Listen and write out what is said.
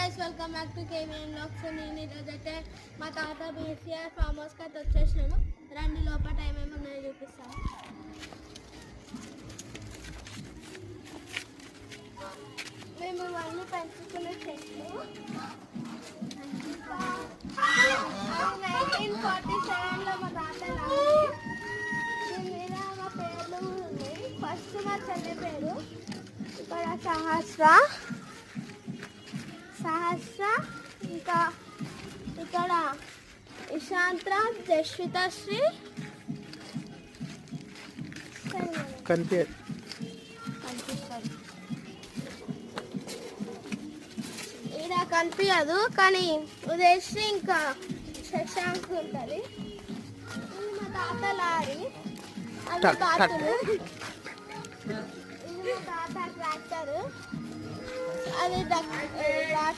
Guys welcome back to కేవీఎన్ vlogs. నేను ఈరోజైతే మా తాత బీసీఆర్ ఫామ్ హౌస్కి అయితే వచ్చేసాను. రండి లోపల టైం ఏమున్నాయో చూపిస్తాను. మేము ఇవన్నీ పెంచుకునే చెట్లు 1947లో మా తాత దీని మీద మా పేర్లు ఉన్నాయి. ఫస్ట్ మా చెల్లి పేరు ఇక్కడ సహస్ర, ఇంకా ఇక్కడ ఇషాంత్ర, జశ్వితశ్రీ కనిపించదు. ఇలా కనిపించదు కానీ ఉదయశ్రీ ఇంకా శశాంక్ ఉంటుంది. ఇది మా తాత లారీ, అది కాటులు, ఇది మా తాత ట్రాక్టర్, అది